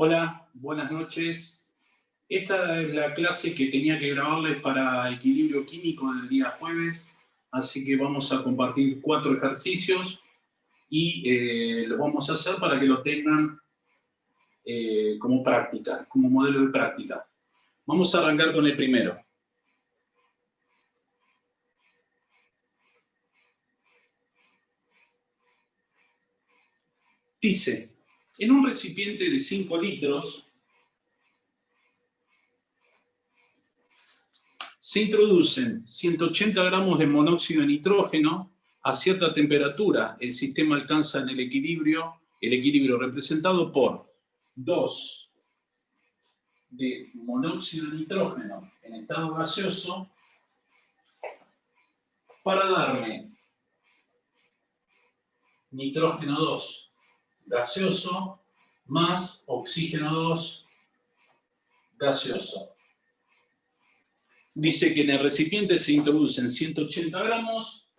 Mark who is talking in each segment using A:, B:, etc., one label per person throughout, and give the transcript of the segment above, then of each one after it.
A: Hola, buenas noches. Esta es la clase que tenía que grabarles para equilibrio químico del día jueves, así que vamos a compartir 4 ejercicios y los vamos a hacer para que lo tengan como práctica, como modelo de práctica. Vamos a arrancar con el primero. Dice, en un recipiente de 5 litros, se introducen 180 gramos de monóxido de nitrógeno a cierta temperatura. El sistema alcanza el equilibrio representado por 2 de monóxido de nitrógeno en estado gaseoso para darme nitrógeno 2 gaseoso más oxígeno 2 gaseoso. Dice que en el recipiente se introducen 180 gramos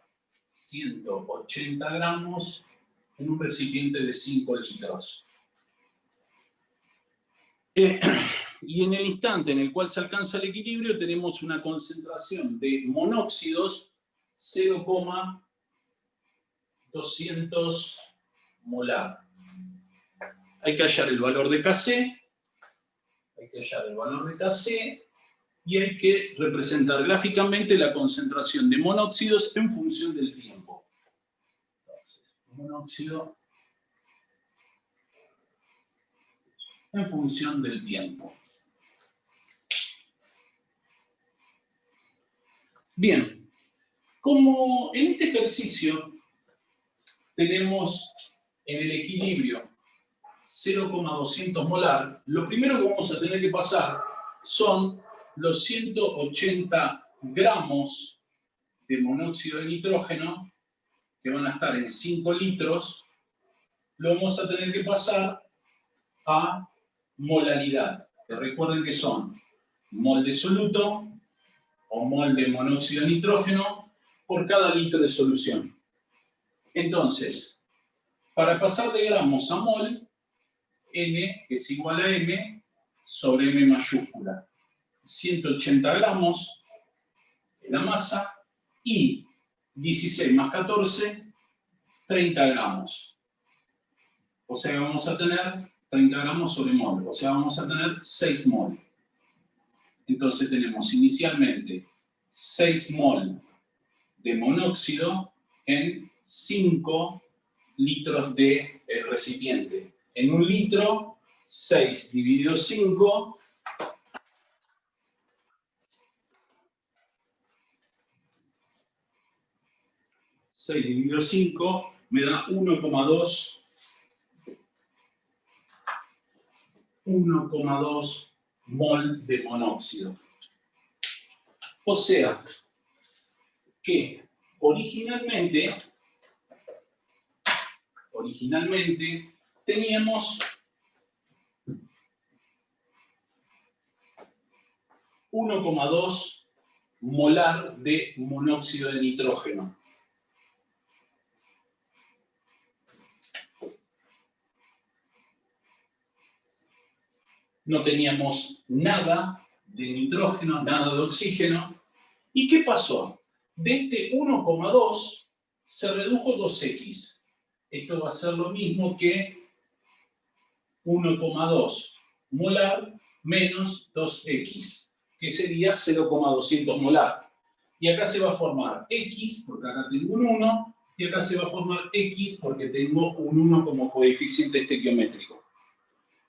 A: en un recipiente de 5 litros. Y en el instante en el cual se alcanza el equilibrio tenemos una concentración de monóxidos 0,200 molar. Hay que hallar el valor de Kc, y hay que representar gráficamente la concentración de monóxidos en función del tiempo. Entonces, monóxido en función del tiempo. Bien, como en este ejercicio tenemos en el equilibrio 0,200 molar, lo primero que vamos a tener que pasar son los 180 gramos de monóxido de nitrógeno, que van a estar en 5 litros, lo vamos a tener que pasar a molaridad, que recuerden que son mol de soluto o mol de monóxido de nitrógeno por cada litro de solución. Entonces, para pasar de gramos a mol, N es igual a M sobre M mayúscula. 180 gramos en la masa y 16 más 14, 30 gramos. O sea que vamos a tener 30 gramos sobre mol, o sea vamos a tener 6 mol. Entonces tenemos inicialmente 6 mol de monóxido en 5 litros de recipiente. En un litro, 6 dividido 5, me da 1,2 mol de monóxido. O sea, que originalmente teníamos 1,2 molar de monóxido de nitrógeno. No teníamos nada de nitrógeno, nada de oxígeno. ¿Y qué pasó? De este 1,2 se redujo 2x. Esto va a ser lo mismo que 1,2 molar menos 2x, que sería 0,200 molar. Y acá se va a formar x, porque acá tengo un 1, y acá se va a formar x porque tengo un 1 como coeficiente estequiométrico.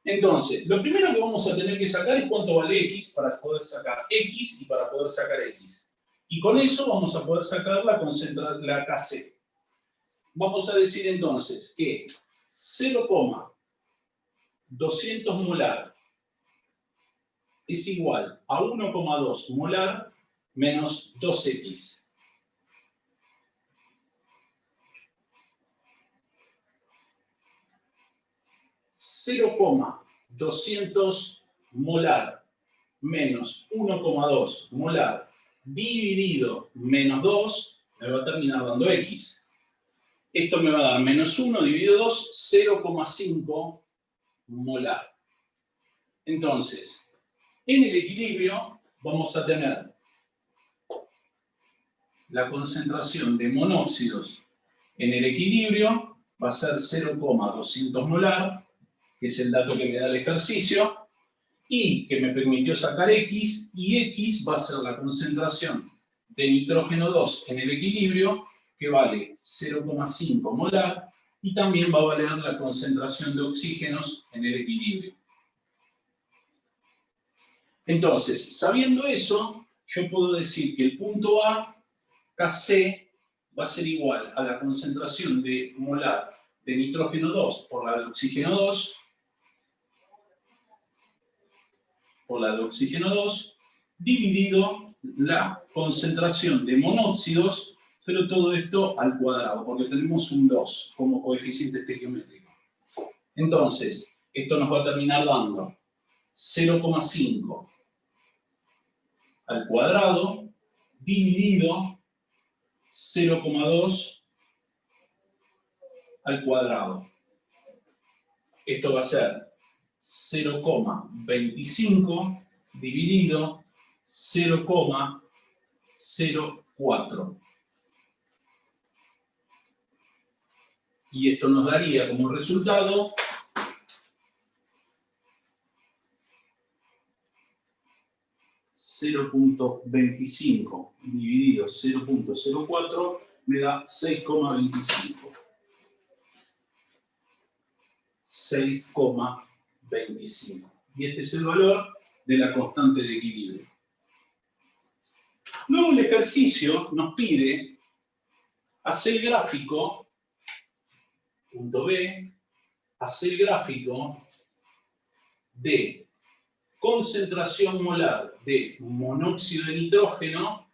A: Entonces, lo primero que vamos a tener que sacar es cuánto vale x para poder sacar x y para poder sacar x. Y con eso vamos a poder sacar la Kc. Vamos a decir entonces que 0,200 molar es igual a 1,2 molar menos 2x. (0,200 molar menos 1,2 molar dividido menos 2 me va a terminar dando x. Esto me va a dar menos 1 dividido 2, 0,5 molar. Entonces, en el equilibrio vamos a tener la concentración de monóxidos en el equilibrio, va a ser 0,200 molar, que es el dato que me da el ejercicio, y que me permitió sacar X, y X va a ser la concentración de nitrógeno 2 en el equilibrio, que vale 0,5 molar, y también va a valer la concentración de oxígenos en el equilibrio. Entonces, sabiendo eso, yo puedo decir que el punto A, Kc, va a ser igual a la concentración de molar de nitrógeno 2 por la de oxígeno 2, dividido la concentración de monóxidos, pero todo esto al cuadrado, porque tenemos un 2 como coeficiente estequiométrico. Entonces, esto nos va a terminar dando 0,5 al cuadrado dividido 0,2 al cuadrado. Esto va a ser 0,25 dividido 0,04. Y esto nos daría como resultado 0,25 dividido 0,04 me da 6,25. 6,25. Y este es el valor de la constante de equilibrio. Luego el ejercicio nos pide hacer el gráfico, punto B, hacer el gráfico de concentración molar de monóxido de nitrógeno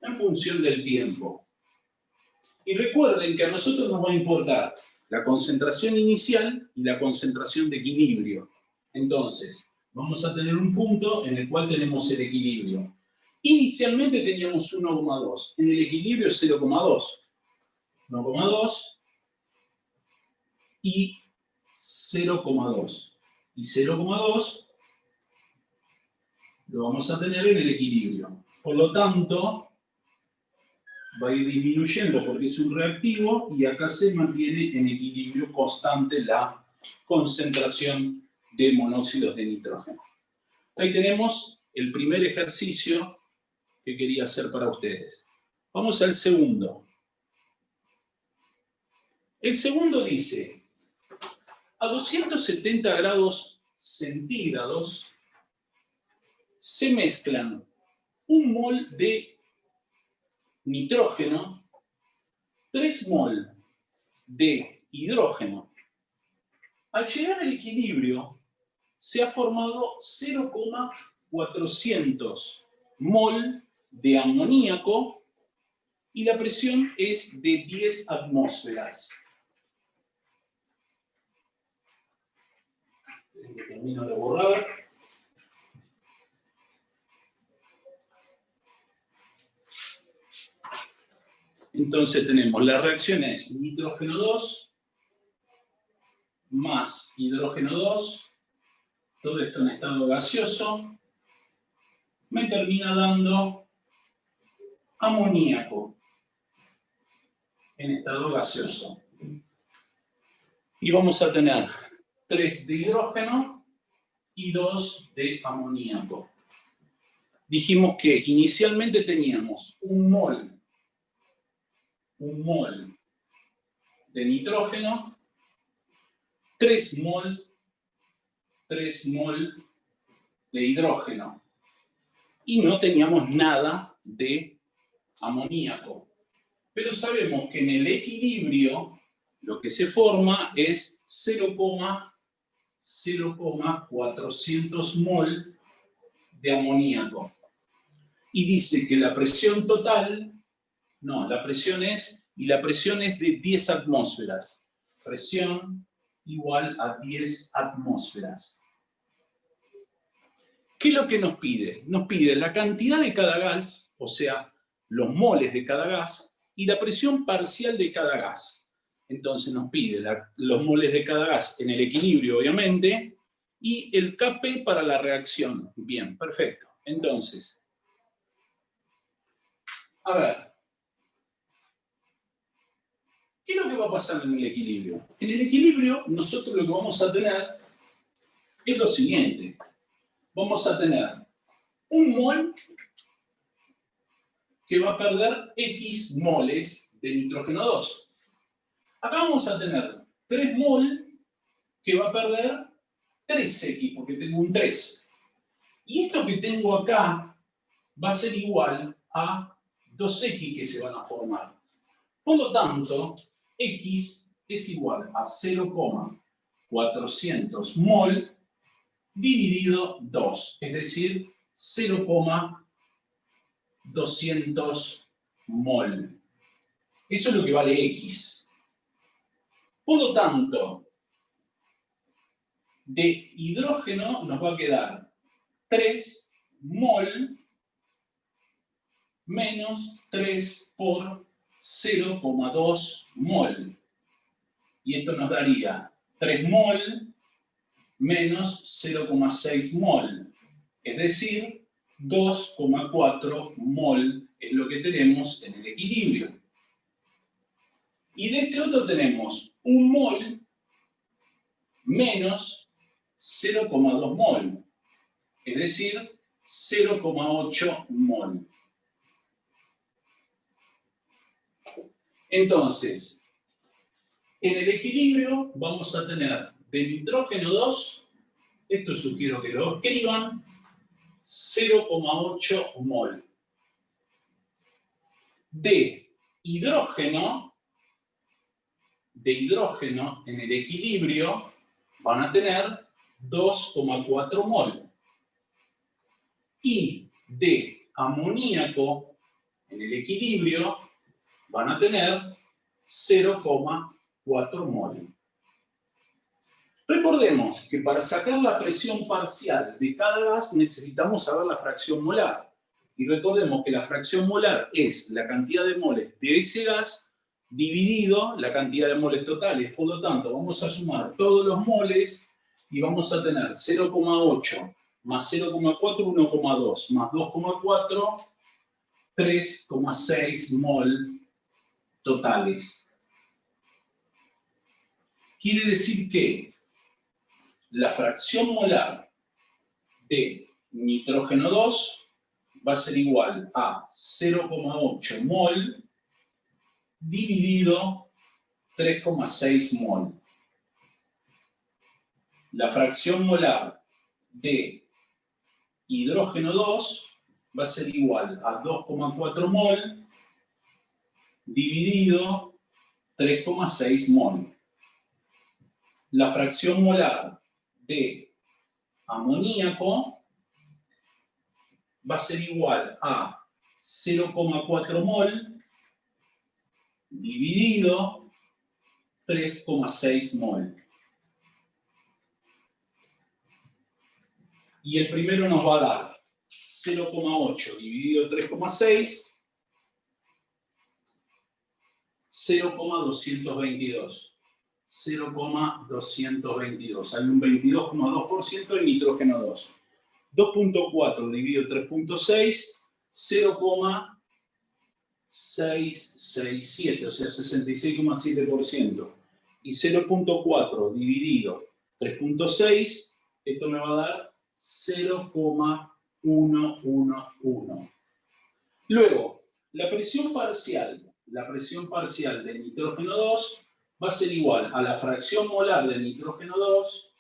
A: en función del tiempo. Y recuerden que a nosotros nos va a importar la concentración inicial y la concentración de equilibrio. Entonces, vamos a tener un punto en el cual tenemos el equilibrio. Inicialmente teníamos 1,2. En el equilibrio 0,2. 1,2 y 0,2. Y 0,2 lo vamos a tener en el equilibrio. Por lo tanto, va a ir disminuyendo porque es un reactivo y acá se mantiene en equilibrio constante la concentración de monóxidos de nitrógeno. Ahí tenemos el primer ejercicio que quería hacer para ustedes. Vamos al segundo. El segundo dice, a 270 grados centígrados se mezclan 1 mol de nitrógeno, 3 mol de hidrógeno. Al llegar al equilibrio, se ha formado 0,400 mol de amoníaco y la presión es de 10 atmósferas. Termino de borrar. Entonces tenemos las reacciones nitrógeno 2 más hidrógeno 2, todo esto en estado gaseoso, me termina dando amoníaco en estado gaseoso. Y vamos a tener 3 de hidrógeno y 2 de amoníaco. Dijimos que inicialmente teníamos 1 mol de nitrógeno, 3 mol de hidrógeno. Y no teníamos nada de amoníaco. Pero sabemos que en el equilibrio lo que se forma es 0,400 mol de amoníaco. Y dice que la presión total, no, la presión es de 10 atmósferas. Presión igual a 10 atmósferas. ¿Qué es lo que nos pide? Nos pide la cantidad de cada gas, o sea, los moles de cada gas, y la presión parcial de cada gas. Entonces nos pide los moles de cada gas en el equilibrio, obviamente, y el Kp para la reacción. Bien, perfecto. Entonces, a ver, ¿qué es lo que va a pasar en el equilibrio? En el equilibrio, nosotros lo que vamos a tener es lo siguiente. Vamos a tener un mol que va a perder X moles de nitrógeno 2. Acá vamos a tener 3 mol que va a perder 3X, porque tengo un 3. Y esto que tengo acá va a ser igual a 2X que se van a formar. Por lo tanto, X es igual a 0,400 mol dividido 2, es decir, 0,200 mol. Eso es lo que vale X. Por lo tanto, de hidrógeno nos va a quedar 3 mol menos 3 por 0,2 mol. Y esto nos daría 3 mol menos 0,6 mol. Es decir, 2,4 mol es lo que tenemos en el equilibrio. Y de este otro tenemos 1 mol menos 0,2 mol. Es decir, 0,8 mol. Entonces, en el equilibrio vamos a tener de nitrógeno 2, esto sugiero que lo escriban, 0,8 mol. De hidrógeno en el equilibrio van a tener 2,4 mol. Y de amoníaco en el equilibrio van a tener 0,4 mol. Recordemos que para sacar la presión parcial de cada gas necesitamos saber la fracción molar. Y recordemos que la fracción molar es la cantidad de moles de ese gas dividido la cantidad de moles totales. Por lo tanto, vamos a sumar todos los moles y vamos a tener 0,8 más 0,4, 1,2 más 2,4, 3,6 mol totales. Quiere decir que la fracción molar de nitrógeno 2 va a ser igual a 0,8 mol dividido 3,6 mol. La fracción molar de hidrógeno 2 va a ser igual a 2,4 mol dividido 3,6 mol. La fracción molar de amoníaco va a ser igual a 0,4 mol dividido 3,6 mol. Y el primero nos va a dar 0,8 dividido 3,6, 0,222. 0,222. Hay un 22,2% de nitrógeno 2. 2,4 dividido 3,6, 0,667, o sea, 66,7%. Y 0,4 dividido 3,6, esto me va a dar 0,111. Luego, la presión parcial de nitrógeno 2 va a ser igual a la fracción molar de nitrógeno 2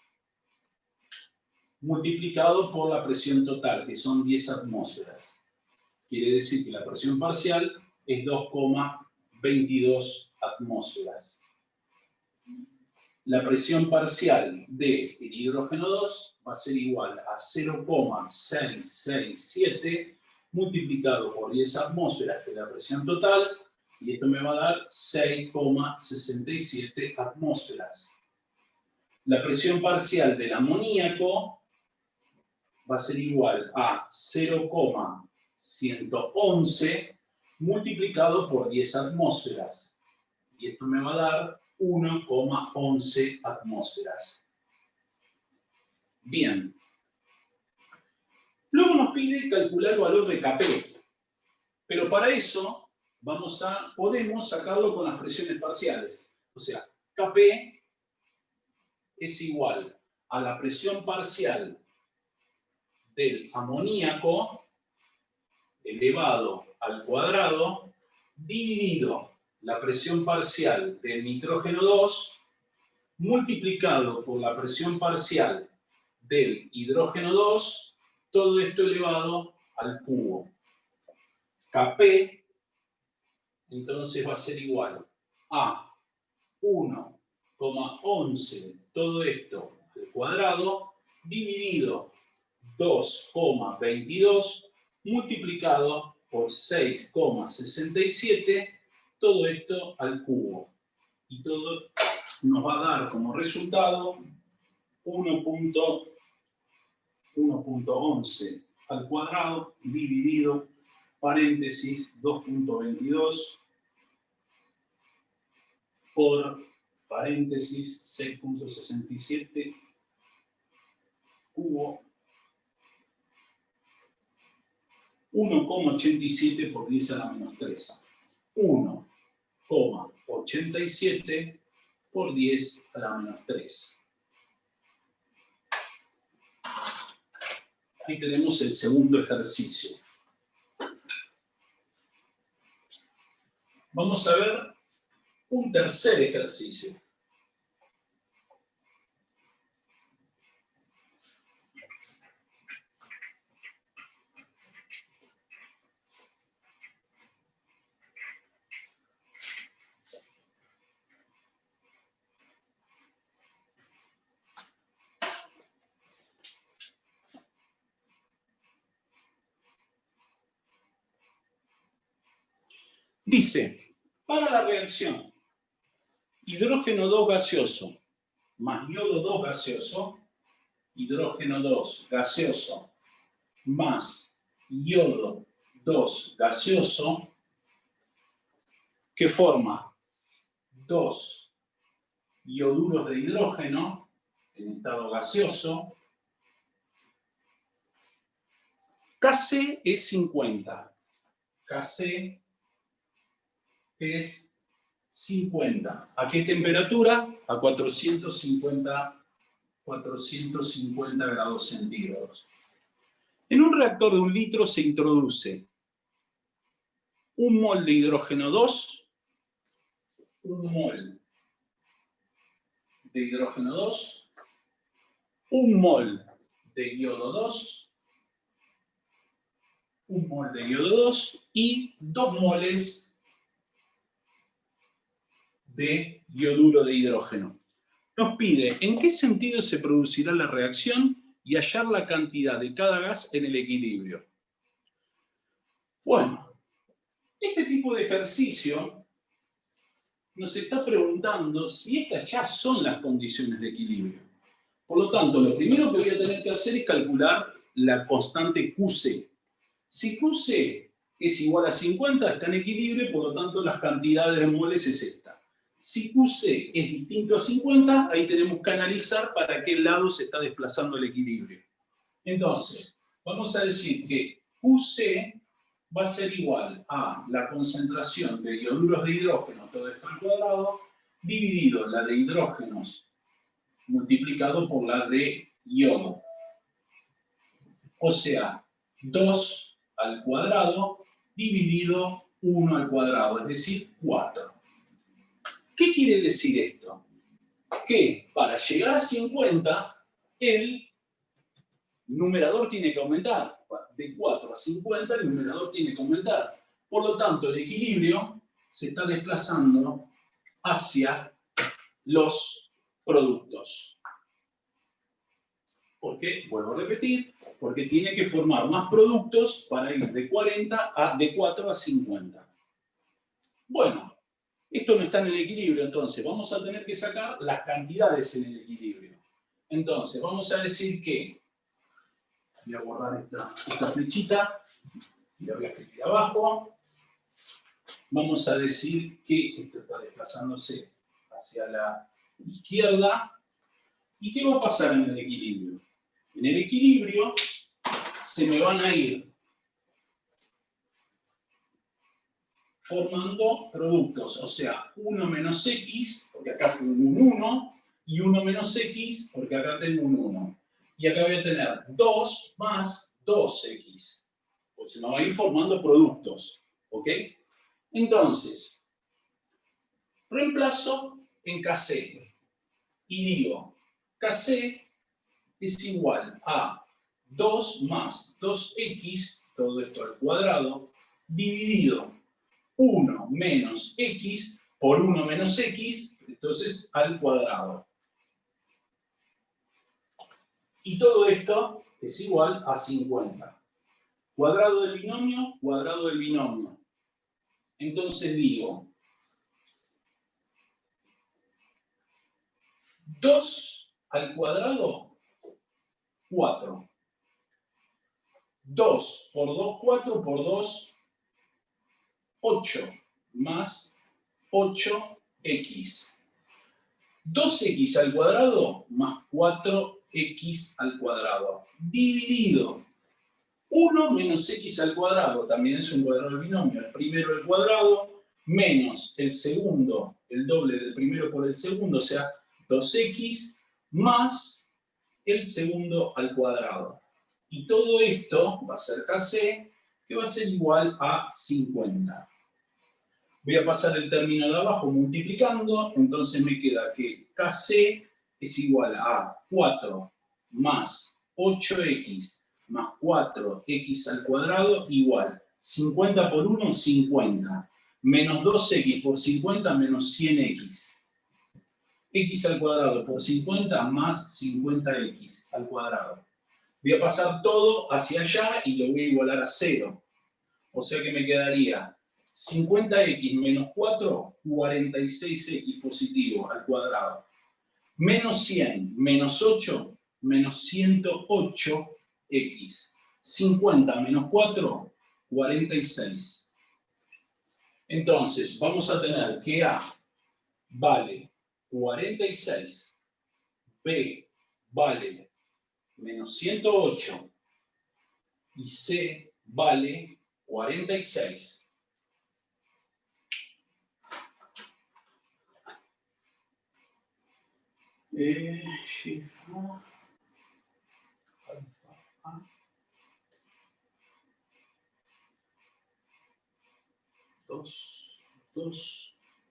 A: multiplicado por la presión total, que son 10 atmósferas. Quiere decir que la presión parcial es 2,22 atmósferas. La presión parcial del hidrógeno 2 va a ser igual a 0,667 multiplicado por 10 atmósferas, que es la presión total, y esto me va a dar 6,67 atmósferas. La presión parcial del amoníaco va a ser igual a 0,111 multiplicado por 10 atmósferas. Y esto me va a dar 1,11 atmósferas. Bien. Luego nos pide calcular el valor de Kp. Pero para eso podemos sacarlo con las presiones parciales. O sea, Kp es igual a la presión parcial del amoníaco elevado al cuadrado dividido la presión parcial del nitrógeno 2 multiplicado por la presión parcial del hidrógeno 2, todo esto elevado al cubo. Kp entonces va a ser igual a 1,11 todo esto al cuadrado dividido 2,22 multiplicado por 6,67 todo esto al cubo. Y todo nos va a dar como resultado 1,11 al cuadrado dividido paréntesis 2,22 por paréntesis 6,67 cubo 1,87 por 10 a la menos 3. 1,87 por 10 a la menos 3. Ahí tenemos el segundo ejercicio. Vamos a ver un tercer ejercicio. Dice, para la reacción hidrógeno 2 gaseoso más yodo 2 gaseoso, hidrógeno 2 gaseoso más yodo 2 gaseoso, que forma 2 ioduros de hidrógeno en estado gaseoso. Kc es 50. Kc es 50. ¿A qué temperatura? A 450 grados centígrados. En un reactor de 1 litro se introduce 1 mol de hidrógeno 2, 1 mol de hidrógeno 2, 1 mol de yodo 2, 1 mol de yodo 2 y 2 moles de yoduro de hidrógeno. Nos pide en qué sentido se producirá la reacción y hallar la cantidad de cada gas en el equilibrio. Bueno, este tipo de ejercicio nos está preguntando si estas ya son las condiciones de equilibrio. Por lo tanto, lo primero que voy a tener que hacer es calcular la constante QC. Si QC es igual a 50, está en equilibrio, por lo tanto las cantidades de moles es esta. Si QC es distinto a 50, ahí tenemos que analizar para qué lado se está desplazando el equilibrio. Entonces, vamos a decir que QC va a ser igual a la concentración de ioduros de hidrógeno, todo esto al cuadrado, dividido la de hidrógenos multiplicado por la de yodo. O sea, 2 al cuadrado dividido 1 al cuadrado, es decir, 4. ¿Qué quiere decir esto? Que para llegar a 50, el numerador tiene que aumentar. De 4 a 50, el numerador tiene que aumentar. Por lo tanto, el equilibrio se está desplazando hacia los productos. ¿Por qué? Vuelvo a repetir, porque tiene que formar más productos para ir de 4 a 50. Bueno, esto no está en el equilibrio, entonces vamos a tener que sacar las cantidades en el equilibrio. Entonces, vamos a decir que, voy a borrar esta flechita, y la voy a escribir abajo. Vamos a decir que esto está desplazándose hacia la izquierda. ¿Y qué va a pasar en el equilibrio? En el equilibrio se me van a ir formando productos, o sea, 1 menos x, porque acá tengo un 1, y 1 menos x, porque acá tengo un 1. Y acá voy a tener 2 más 2x. Pues se me va a ir formando productos, ¿ok? Entonces, reemplazo en KC y digo, KC es igual a 2 más 2x, todo esto al cuadrado, dividido 1 menos x por 1 menos x, entonces al cuadrado. Y todo esto es igual a 50. Cuadrado del binomio, cuadrado del binomio. Entonces digo, 2 al cuadrado, 4. 2 por 2, 4 por 2, 8 más 8x. 2x al cuadrado más 4x al cuadrado. Dividido 1 menos x al cuadrado, también es un cuadrado del binomio. El primero al cuadrado menos el segundo, el doble del primero por el segundo, o sea, 2x más el segundo al cuadrado. Y todo esto va a ser KC, que va a ser igual a 50. Voy a pasar el término de abajo multiplicando, entonces me queda que KC es igual a 4 más 8x más 4x al cuadrado igual 50 por 1, 50. Menos 2x por 50 menos 100x. X al cuadrado por 50 más 50x al cuadrado. Voy a pasar todo hacia allá y lo voy a igualar a 0. O sea que me quedaría 50x menos 4, 46x positivo al cuadrado. Menos 100 menos 8, menos 108x. 50 menos 4, 46. Entonces, vamos a tener que A vale 46, B vale menos 108 y C vale 46.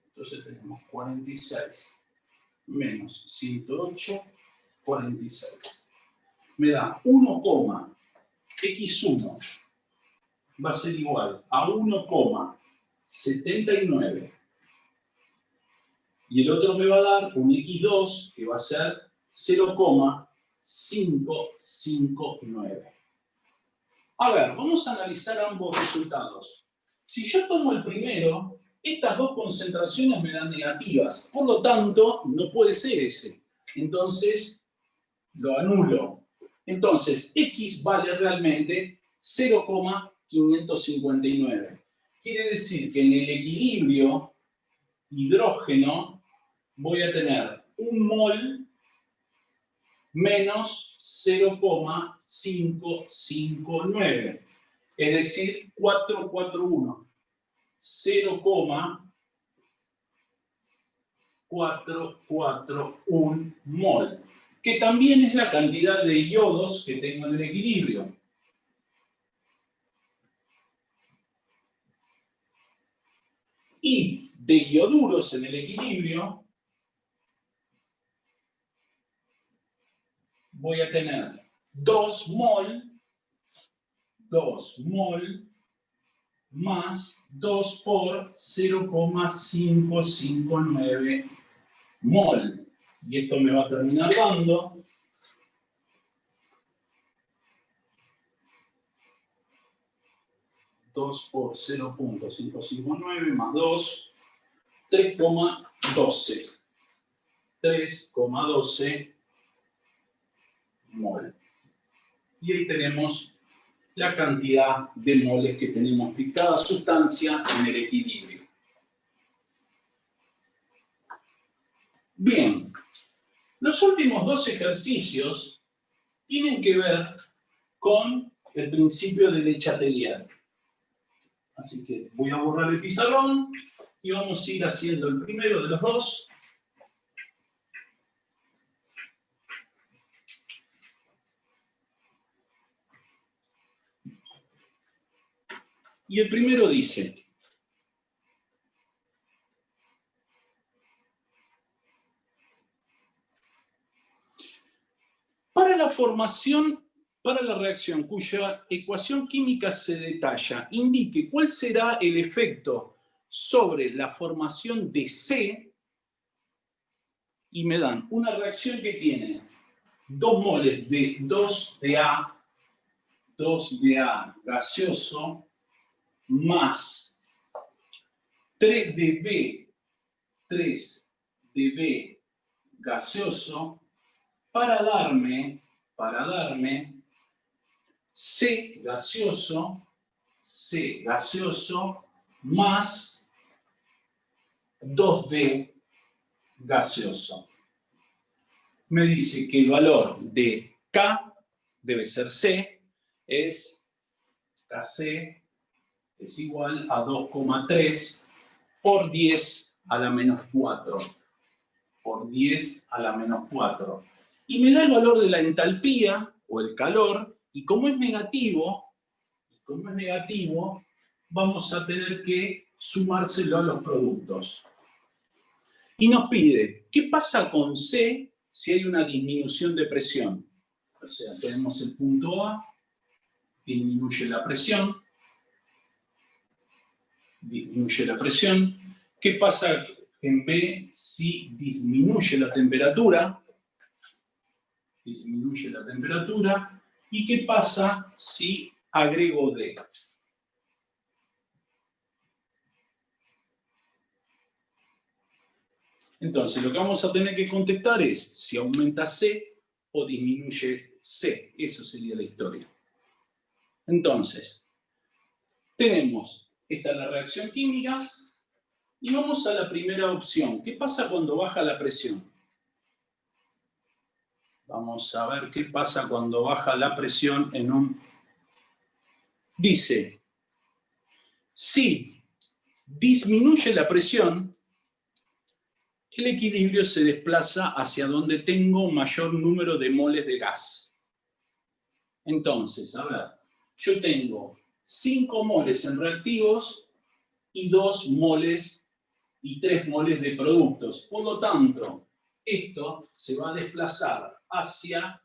A: Entonces tenemos 46 menos 108, 46. Me da 1,x1 va a ser igual a 1,79. Y el otro me va a dar un x2 que va a ser 0,559. A ver, vamos a analizar ambos resultados. Si yo tomo el primero, estas dos concentraciones me dan negativas. Por lo tanto, no puede ser ese. Entonces, lo anulo. Entonces, x vale realmente 0,559. Quiere decir que en el equilibrio hidrógeno voy a tener un mol menos 0,559. Es decir, 441. 0,441 mol. Que también es la cantidad de iodos que tengo en el equilibrio. Y de ioduros en el equilibrio voy a tener 2 mol más 2 por 0,559 mol. Y esto me va a terminar dando 2 por 0,559 más 2, 3,12. 3,12 mol. Y ahí tenemos la cantidad de moles que tenemos de cada sustancia en el equilibrio. Bien, los últimos dos ejercicios tienen que ver con el principio de Le Chatelier. Así que voy a borrar el pizarrón y vamos a ir haciendo el primero de los dos. Y el primero dice: para la reacción cuya ecuación química se detalla, indique cuál será el efecto sobre la formación de C, y me dan una reacción que tiene 2 moles de 2 de A gaseoso más 3 de B gaseoso para darme C gaseoso más 2D gaseoso. Me dice que el valor de K debe ser C, es Kc es igual a 2,3 por 10 a la menos 4. Por 10 a la menos 4. Y me da el valor de la entalpía, o el calor, y como es negativo, vamos a tener que sumárselo a los productos. Y nos pide, ¿qué pasa con C si hay una disminución de presión? O sea, tenemos el punto A, disminuye la presión. ¿Qué pasa en B si disminuye la temperatura? ¿Y qué pasa si agrego D? Entonces, lo que vamos a tener que contestar es si aumenta C o disminuye C. Eso sería la historia. Entonces, tenemos, esta es la reacción química, y vamos a la primera opción. ¿Qué pasa cuando baja la presión? Vamos a ver qué pasa cuando baja la presión en un... Dice, si disminuye la presión, el equilibrio se desplaza hacia donde tengo mayor número de moles de gas. Entonces, a ver, yo tengo 5 moles en reactivos y 2 moles y 3 moles de productos. Por lo tanto, esto se va a desplazar hacia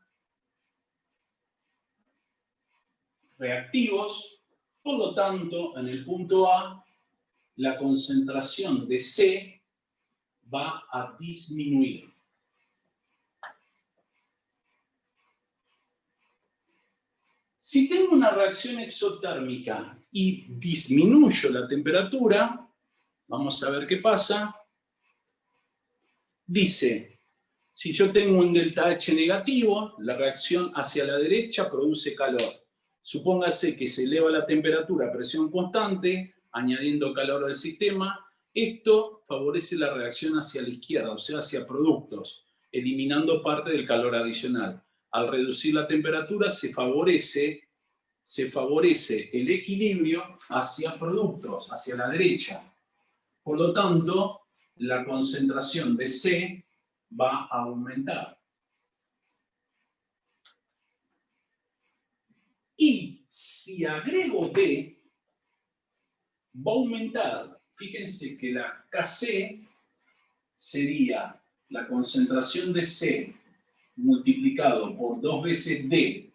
A: reactivos. Por lo tanto, en el punto A, la concentración de C va a disminuir. Si tengo una reacción exotérmica y disminuyo la temperatura, vamos a ver qué pasa. Dice, si yo tengo un ΔH negativo, la reacción hacia la derecha produce calor. Supóngase que se eleva la temperatura a presión constante, añadiendo calor al sistema. Esto favorece la reacción hacia la izquierda, o sea, hacia productos, eliminando parte del calor adicional. Al reducir la temperatura se favorece el equilibrio hacia productos, hacia la derecha. Por lo tanto, la concentración de C va a aumentar. Y si agrego D, va a aumentar. Fíjense que la Kc sería la concentración de C multiplicado por 2 veces D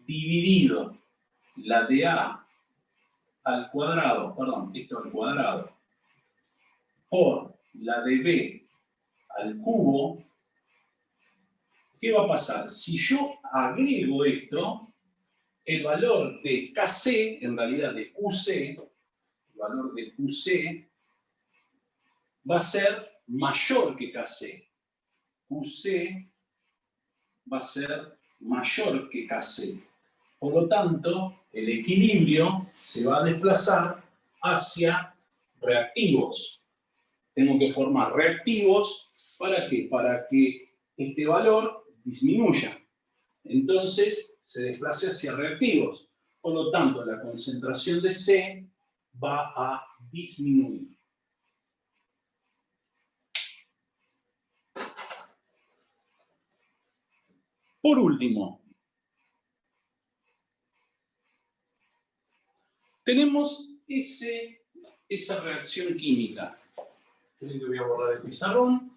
A: dividido la de A al cuadrado, por la de B al cubo. ¿Qué va a pasar? Si yo agrego esto, el valor de Kc, en realidad de QC, el valor de QC va a ser mayor que Kc. QC va a ser mayor que Kc. Por lo tanto, el equilibrio se va a desplazar hacia reactivos. Tengo que formar reactivos, ¿para qué? Para que este valor disminuya. entonces se desplace hacia reactivos. Por lo tanto, la concentración de C va a disminuir. Por último, tenemos esa reacción química. Creo que voy a borrar el pizarrón.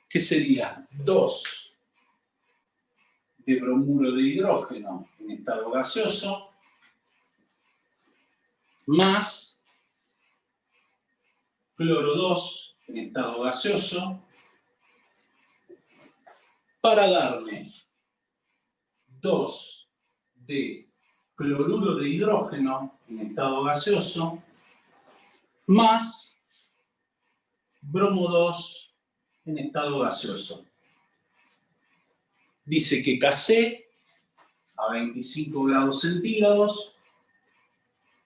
A: ¿Qué sería? 2 de bromuro de hidrógeno en estado gaseoso más cloro 2 en estado gaseoso para darme 2 de cloruro de hidrógeno en estado gaseoso más bromo 2 en estado gaseoso. Dice que Kc a 25 grados centígrados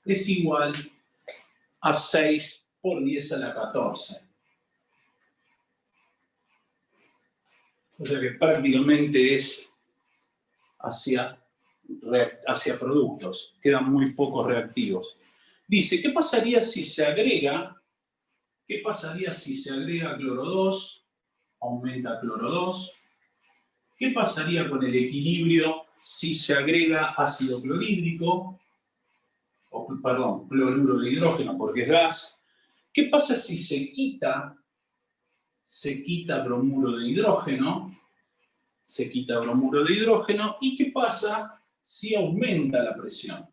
A: es igual a 6 por 10 a la 14. O sea que prácticamente es hacia productos. Quedan muy pocos reactivos. Dice, ¿qué pasaría si se agrega? ¿Qué pasaría si se agrega cloro 2? Aumenta cloro 2. ¿Qué pasaría con el equilibrio si se agrega ácido clorhídrico? Perdón, cloruro de hidrógeno porque es gas. ¿Qué pasa si se quita bromuro de hidrógeno? Se quita bromuro de hidrógeno. ¿Y qué pasa si aumenta la presión?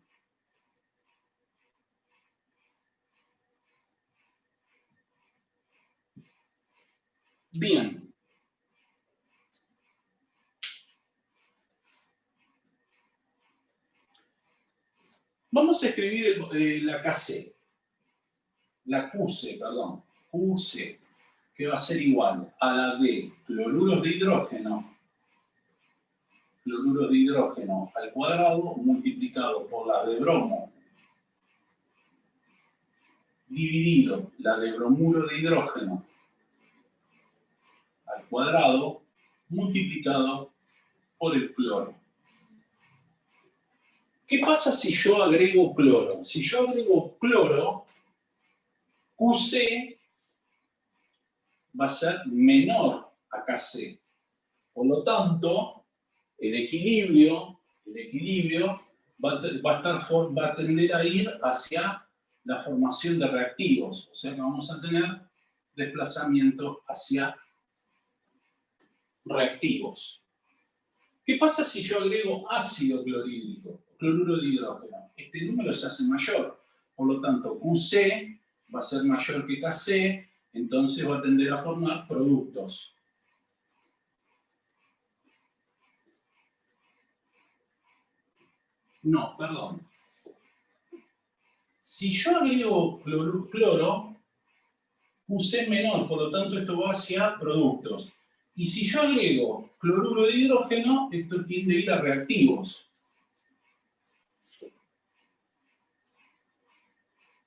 A: Bien. Vamos a escribir la QC, QC, que va a ser igual a la de cloruros de hidrógeno al cuadrado multiplicado por la de bromo dividido la de bromuro de hidrógeno al cuadrado multiplicado por el cloro. ¿Qué pasa si yo agrego cloro? Si yo agrego cloro, QC va a ser menor a KC. Por lo tanto, el equilibrio va a tender a ir hacia la formación de reactivos. O sea que vamos a tener desplazamiento hacia reactivos. ¿Qué pasa si yo agrego ácido clorhídrico, cloruro de hidrógeno? Este número se hace mayor. Por lo tanto, QC va a ser mayor que KC, entonces va a tender a formar productos. No, perdón. Si yo agrego cloro, QC es menor, por lo tanto esto va hacia productos. Y si yo agrego cloruro de hidrógeno, esto tiende a ir a reactivos.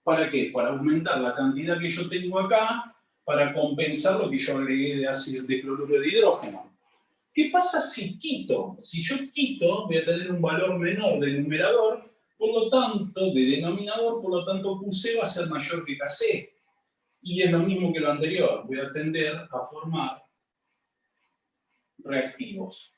A: ¿Para qué? Para aumentar la cantidad que yo tengo acá, para compensar lo que yo agregué de cloruro de hidrógeno. ¿Qué pasa si quito? Si yo quito, voy a tener un valor menor del numerador, por lo tanto, de denominador, por lo tanto QC va a ser mayor que KC. Y es lo mismo que lo anterior, voy a tender a formar reactivos.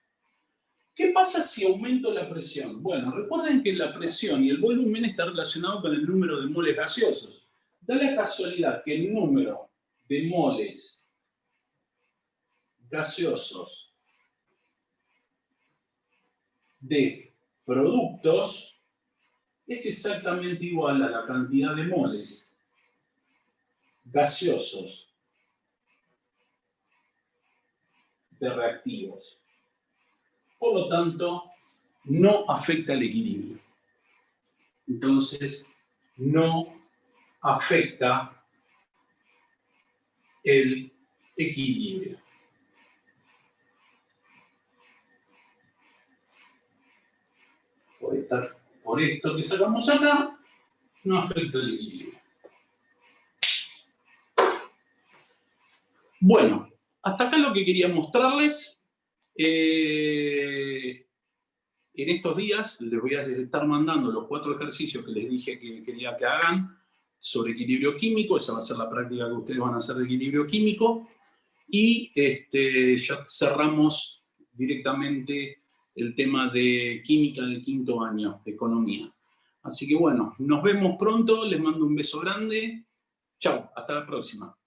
A: ¿Qué pasa si aumento la presión? Bueno, recuerden que la presión y el volumen está relacionado con el número de moles gaseosos. Da la casualidad que el número de moles gaseosos de productos es exactamente igual a la cantidad de moles gaseosos de reactivos. Por lo tanto, no afecta el equilibrio. Entonces, no afecta el equilibrio. por esto que sacamos acá, no afecta el equilibrio. Bueno, hasta acá lo que quería mostrarles. En estos días les voy a estar mandando los 4 ejercicios que les dije que quería que hagan sobre equilibrio químico. Esa va a ser la práctica que ustedes van a hacer de equilibrio químico. Y ya cerramos directamente el tema de química del 5º año, de economía. Así que bueno, nos vemos pronto, les mando un beso grande. Chao, hasta la próxima.